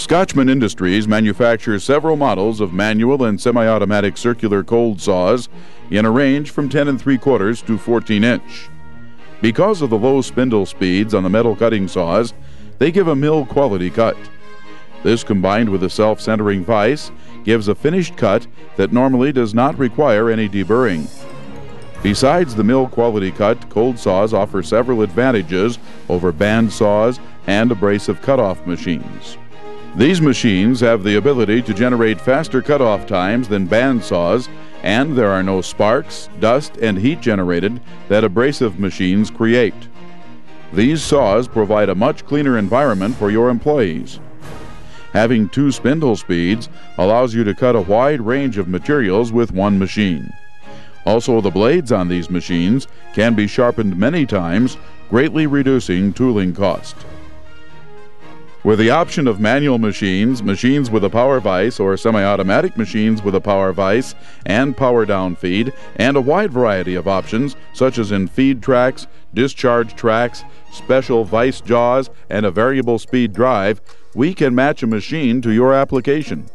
Scotchman Industries manufactures several models of manual and semi-automatic circular cold saws in a range from 10 3/4 to 14 inch. Because of the low spindle speeds on the metal cutting saws, they give a mill quality cut. This, combined with a self-centering vise, gives a finished cut that normally does not require any deburring. Besides the mill quality cut, cold saws offer several advantages over band saws and abrasive cutoff machines. These machines have the ability to generate faster cutoff times than band saws, and there are no sparks, dust, and heat generated that abrasive machines create. These saws provide a much cleaner environment for your employees. Having 2 spindle speeds allows you to cut a wide range of materials with one machine. Also, the blades on these machines can be sharpened many times, greatly reducing tooling cost. With the option of manual machines, machines with a power vise, or semi-automatic machines with a power vise and power down feed, and a wide variety of options such as in feed tracks, discharge tracks, special vise jaws, and a variable speed drive, we can match a machine to your application.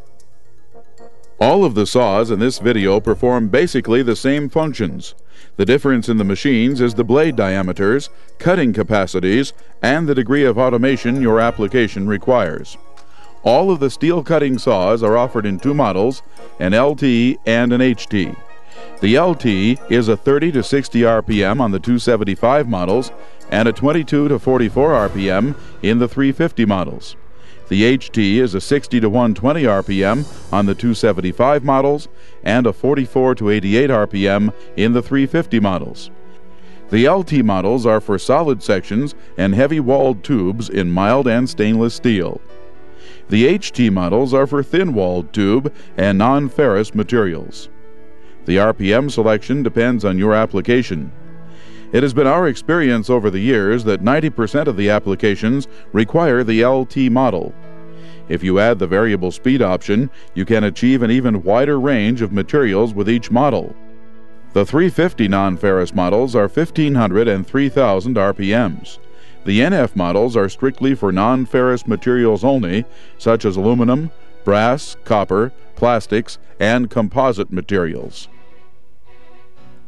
All of the saws in this video perform basically the same functions. The difference in the machines is the blade diameters, cutting capacities, and the degree of automation your application requires. All of the steel cutting saws are offered in 2 models, an LT and an HT. The LT is a 30 to 60 RPM on the 275 models and a 22 to 44 RPM in the 350 models. The HT is a 60 to 120 RPM on the 275 models and a 44 to 88 RPM in the 350 models. The LT models are for solid sections and heavy-walled tubes in mild and stainless steel. The HT models are for thin-walled tube and non-ferrous materials. The RPM selection depends on your application. It has been our experience over the years that 90% of the applications require the LT model. If you add the variable speed option, you can achieve an even wider range of materials with each model. The 350 non-ferrous models are 1500 and 3000 RPMs. The NF models are strictly for non-ferrous materials only, such as aluminum, brass, copper, plastics, and composite materials.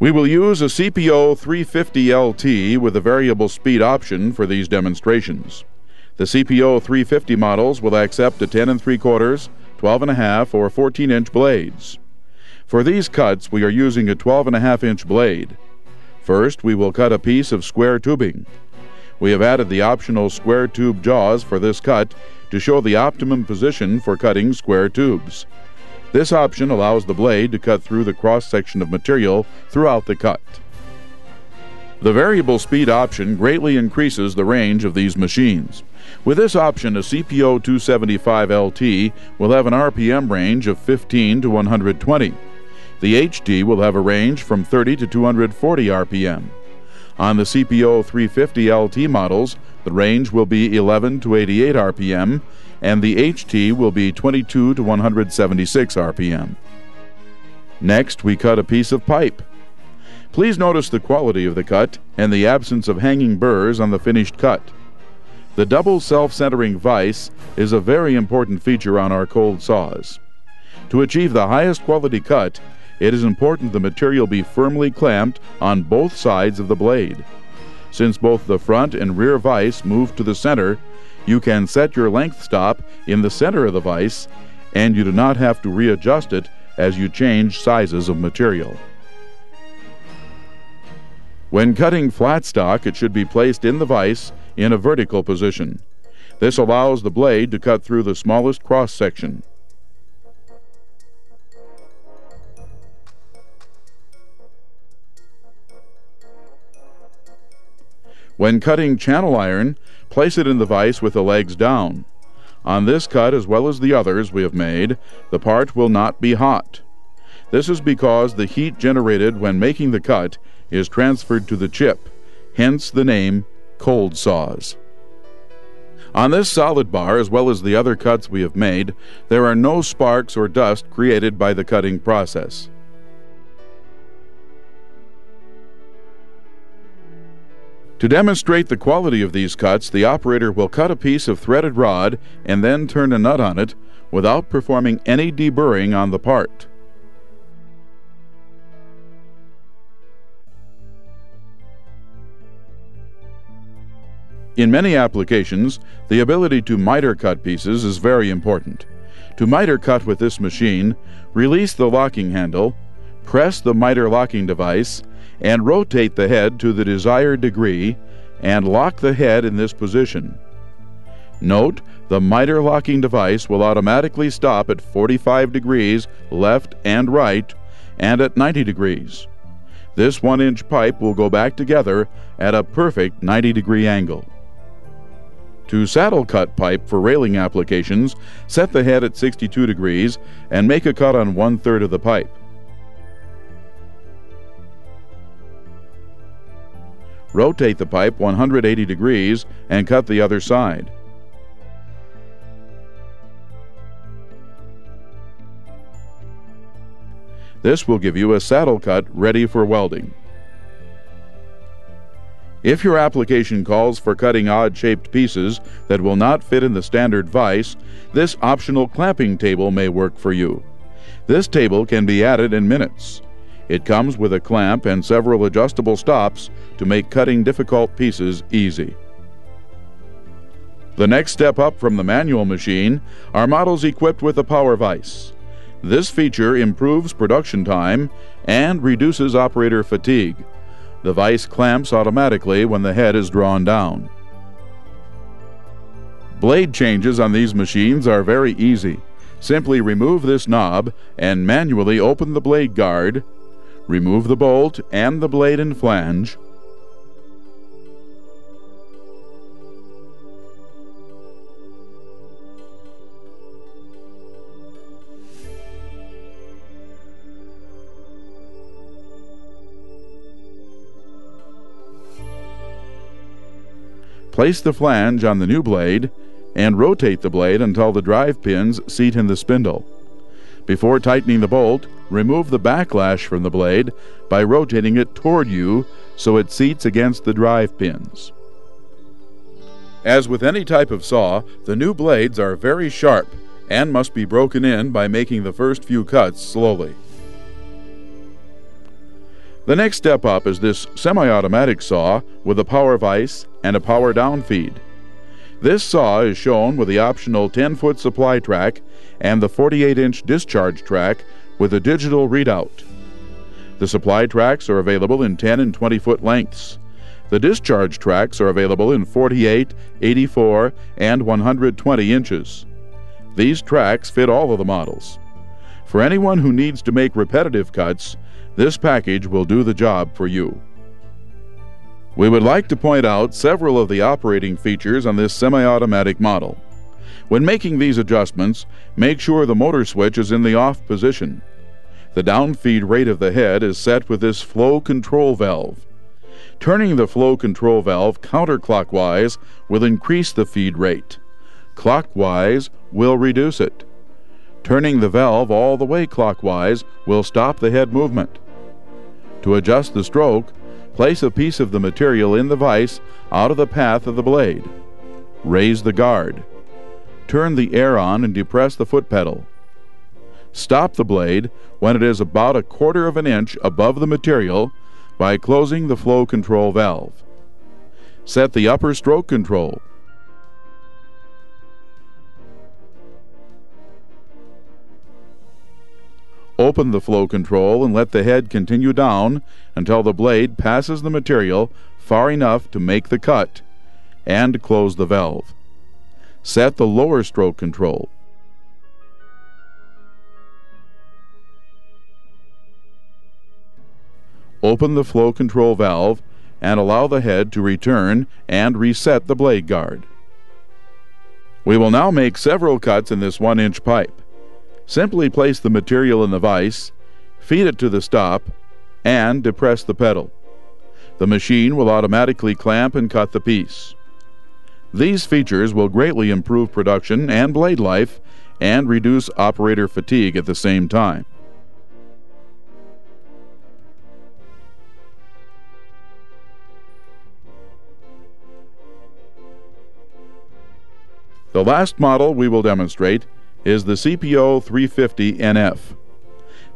We will use a CPO 350 LT with a variable speed option for these demonstrations. The CPO 350 models will accept a 10 3/4, 12.5, or 14-inch blades. For these cuts, we are using a 12.5-inch blade. First, we will cut a piece of square tubing. We have added the optional square tube jaws for this cut to show the optimum position for cutting square tubes. This option allows the blade to cut through the cross-section of material throughout the cut. The variable speed option greatly increases the range of these machines. With this option, a CPO 275 LT will have an RPM range of 15 to 120. The HT will have a range from 30 to 240 RPM. On the CPO 350 LT models, the range will be 11 to 88 RPM, and the HT will be 22 to 176 RPM. Next, we cut a piece of pipe. Please notice the quality of the cut and the absence of hanging burrs on the finished cut. The double self-centering vise is a very important feature on our cold saws. To achieve the highest quality cut, it is important the material be firmly clamped on both sides of the blade. Since both the front and rear vise move to the center, you can set your length stop in the center of the vise, and you do not have to readjust it as you change sizes of material. When cutting flat stock, it should be placed in the vise in a vertical position. This allows the blade to cut through the smallest cross-section. When cutting channel iron, place it in the vise with the legs down. On this cut, as well as the others we have made, the part will not be hot. This is because the heat generated when making the cut is transferred to the chip, hence the name cold saws. On this solid bar, as well as the other cuts we have made, there are no sparks or dust created by the cutting process. To demonstrate the quality of these cuts, the operator will cut a piece of threaded rod and then turn a nut on it without performing any deburring on the part. In many applications, the ability to miter cut pieces is very important. To miter cut with this machine, release the locking handle, press the miter locking device, and rotate the head to the desired degree, and lock the head in this position. Note, the miter locking device will automatically stop at 45 degrees left and right, and at 90 degrees. This 1-inch pipe will go back together at a perfect 90-degree angle. To saddle cut pipe for railing applications, set the head at 62 degrees and make a cut on 1/3 of the pipe. Rotate the pipe 180 degrees and cut the other side. This will give you a saddle cut ready for welding. If your application calls for cutting odd-shaped pieces that will not fit in the standard vise, this optional clamping table may work for you. This table can be added in minutes. It comes with a clamp and several adjustable stops to make cutting difficult pieces easy. The next step up from the manual machine are models equipped with a power vise. This feature improves production time and reduces operator fatigue. The vise clamps automatically when the head is drawn down. Blade changes on these machines are very easy. Simply remove this knob and manually open the blade guard, remove the bolt and the blade and flange, place the flange on the new blade and rotate the blade until the drive pins seat in the spindle. Before tightening the bolt, remove the backlash from the blade by rotating it toward you so it seats against the drive pins. As with any type of saw, the new blades are very sharp and must be broken in by making the first few cuts slowly. The next step up is this semi-automatic saw with a power vise and a power down feed. This saw is shown with the optional 10-foot supply track and the 48-inch discharge track with a digital readout. The supply tracks are available in 10 and 20-foot lengths. The discharge tracks are available in 48, 84, and 120 inches. These tracks fit all of the models. For anyone who needs to make repetitive cuts, this package will do the job for you. We would like to point out several of the operating features on this semi-automatic model. When making these adjustments, make sure the motor switch is in the off position. The downfeed rate of the head is set with this flow control valve. Turning the flow control valve counterclockwise will increase the feed rate. Clockwise will reduce it. Turning the valve all the way clockwise will stop the head movement. To adjust the stroke, place a piece of the material in the vise out of the path of the blade. Raise the guard. Turn the air on and depress the foot pedal. Stop the blade when it is about 1/4 of an inch above the material by closing the flow control valve. Set the upper stroke control. Open the flow control and let the head continue down until the blade passes the material far enough to make the cut, and close the valve. Set the lower stroke control. Open the flow control valve and allow the head to return and reset the blade guard. We will now make several cuts in this 1-inch pipe. Simply place the material in the vise, feed it to the stop, and depress the pedal. The machine will automatically clamp and cut the piece. These features will greatly improve production and blade life and reduce operator fatigue at the same time. The last model we will demonstrate is the CPO 350 NF.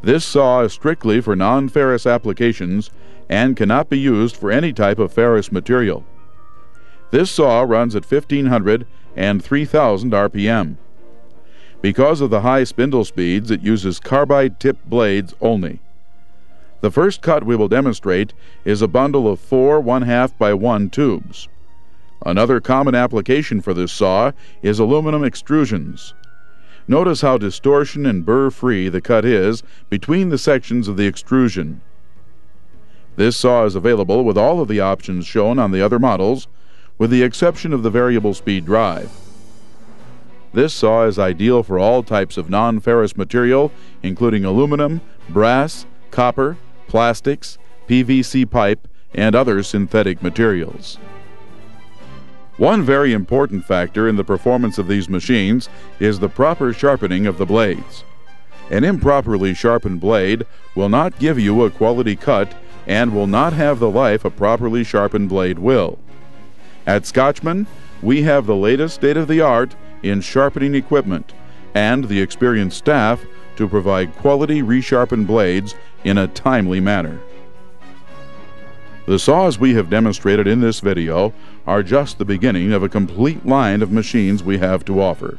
This saw is strictly for non-ferrous applications and cannot be used for any type of ferrous material. This saw runs at 1500 and 3000 RPM. Because of the high spindle speeds, it uses carbide-tipped blades only. The first cut we will demonstrate is a bundle of 4 1/2 by 1 tubes. Another common application for this saw is aluminum extrusions. Notice how distortion and burr-free the cut is between the sections of the extrusion. This saw is available with all of the options shown on the other models, with the exception of the variable speed drive. This saw is ideal for all types of non-ferrous material, including aluminum, brass, copper, plastics, PVC pipe, and other synthetic materials. One very important factor in the performance of these machines is the proper sharpening of the blades. An improperly sharpened blade will not give you a quality cut and will not have the life a properly sharpened blade will. At Scotchman, we have the latest state-of-the-art in sharpening equipment and the experienced staff to provide quality resharpened blades in a timely manner. The saws we have demonstrated in this video are just the beginning of a complete line of machines we have to offer.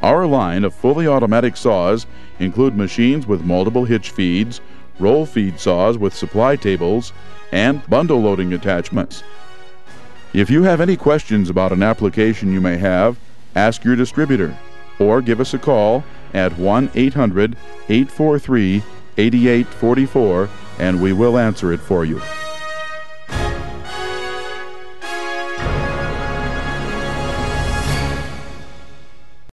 Our line of fully automatic saws include machines with multiple hitch feeds, roll feed saws with supply tables, and bundle loading attachments. If you have any questions about an application you may have, ask your distributor or give us a call at 1-800-843-8844 and we will answer it for you.